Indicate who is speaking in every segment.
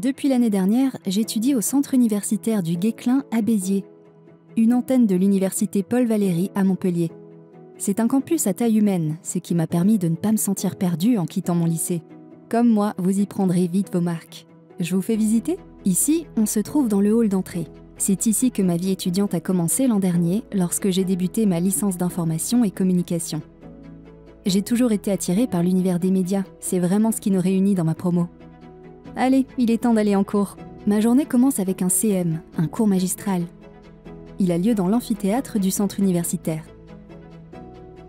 Speaker 1: Depuis l'année dernière, j'étudie au centre universitaire du Guesclin à Béziers, une antenne de l'université Paul Valéry à Montpellier. C'est un campus à taille humaine, ce qui m'a permis de ne pas me sentir perdue en quittant mon lycée. Comme moi, vous y prendrez vite vos marques. Je vous fais visiter ? Ici, on se trouve dans le hall d'entrée. C'est ici que ma vie étudiante a commencé l'an dernier, lorsque j'ai débuté ma licence d'information et communication. J'ai toujours été attirée par l'univers des médias, c'est vraiment ce qui nous réunit dans ma promo. Allez, il est temps d'aller en cours. Ma journée commence avec un CM, un cours magistral. Il a lieu dans l'amphithéâtre du centre universitaire.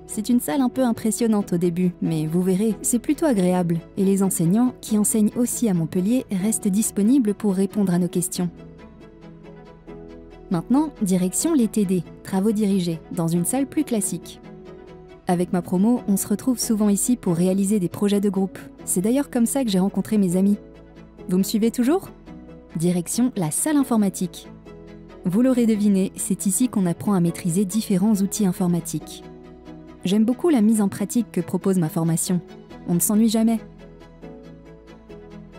Speaker 1: C'est une salle un peu impressionnante au début, mais vous verrez, c'est plutôt agréable. Et les enseignants, qui enseignent aussi à Montpellier, restent disponibles pour répondre à nos questions. Maintenant, direction les TD, travaux dirigés, dans une salle plus classique. Avec ma promo, on se retrouve souvent ici pour réaliser des projets de groupe. C'est d'ailleurs comme ça que j'ai rencontré mes amis. Vous me suivez toujours ? Direction la salle informatique. Vous l'aurez deviné, c'est ici qu'on apprend à maîtriser différents outils informatiques. J'aime beaucoup la mise en pratique que propose ma formation. On ne s'ennuie jamais.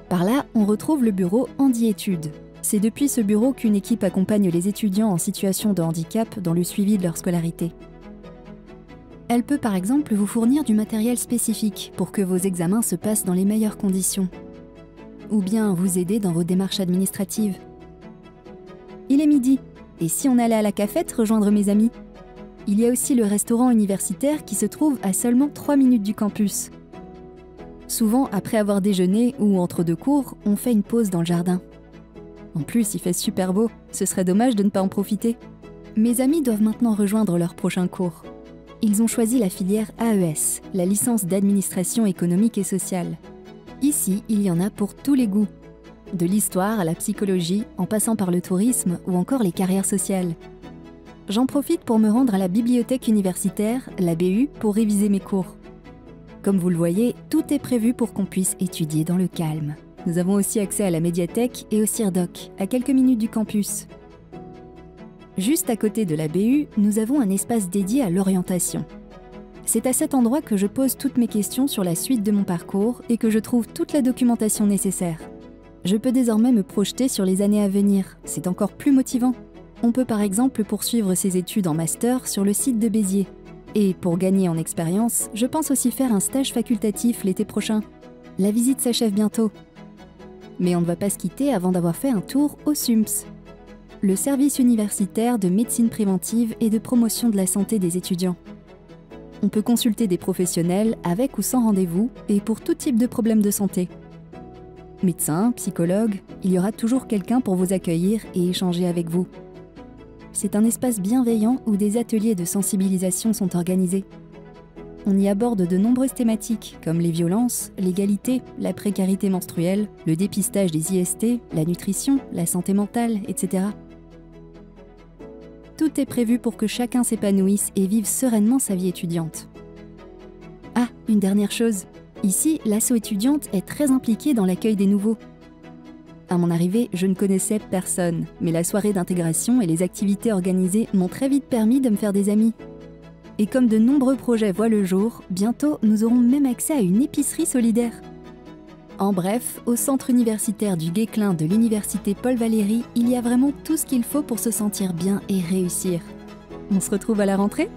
Speaker 1: Par là, on retrouve le bureau Handi-Études. C'est depuis ce bureau qu'une équipe accompagne les étudiants en situation de handicap dans le suivi de leur scolarité. Elle peut par exemple vous fournir du matériel spécifique pour que vos examens se passent dans les meilleures conditions. Ou bien vous aider dans vos démarches administratives. Il est midi, et si on allait à la cafette rejoindre mes amis ? Il y a aussi le restaurant universitaire qui se trouve à seulement 3 minutes du campus. Souvent, après avoir déjeuné ou entre deux cours, on fait une pause dans le jardin. En plus, il fait super beau, ce serait dommage de ne pas en profiter. Mes amis doivent maintenant rejoindre leur prochain cours. Ils ont choisi la filière AES, la licence d'administration économique et sociale. Ici, il y en a pour tous les goûts. De l'histoire à la psychologie, en passant par le tourisme ou encore les carrières sociales. J'en profite pour me rendre à la bibliothèque universitaire, la BU, pour réviser mes cours. Comme vous le voyez, tout est prévu pour qu'on puisse étudier dans le calme. Nous avons aussi accès à la médiathèque et au CIRDOC, à quelques minutes du campus. Juste à côté de la BU, nous avons un espace dédié à l'orientation. C'est à cet endroit que je pose toutes mes questions sur la suite de mon parcours et que je trouve toute la documentation nécessaire. Je peux désormais me projeter sur les années à venir, c'est encore plus motivant. On peut par exemple poursuivre ses études en master sur le site de Béziers. Et pour gagner en expérience, je pense aussi faire un stage facultatif l'été prochain. La visite s'achève bientôt. Mais on ne va pas se quitter avant d'avoir fait un tour au SUMPS, le service universitaire de médecine préventive et de promotion de la santé des étudiants. On peut consulter des professionnels avec ou sans rendez-vous et pour tout type de problèmes de santé. Médecin, psychologue, il y aura toujours quelqu'un pour vous accueillir et échanger avec vous. C'est un espace bienveillant où des ateliers de sensibilisation sont organisés. On y aborde de nombreuses thématiques comme les violences, l'égalité, la précarité menstruelle, le dépistage des IST, la nutrition, la santé mentale, etc. Tout est prévu pour que chacun s'épanouisse et vive sereinement sa vie étudiante. Ah, une dernière chose. Ici, l'asso étudiante est très impliquée dans l'accueil des nouveaux. À mon arrivée, je ne connaissais personne, mais la soirée d'intégration et les activités organisées m'ont très vite permis de me faire des amis. Et comme de nombreux projets voient le jour, bientôt nous aurons même accès à une épicerie solidaire. En bref, au centre universitaire du Guesclin de l'université Paul Valéry, il y a vraiment tout ce qu'il faut pour se sentir bien et réussir. On se retrouve à la rentrée ?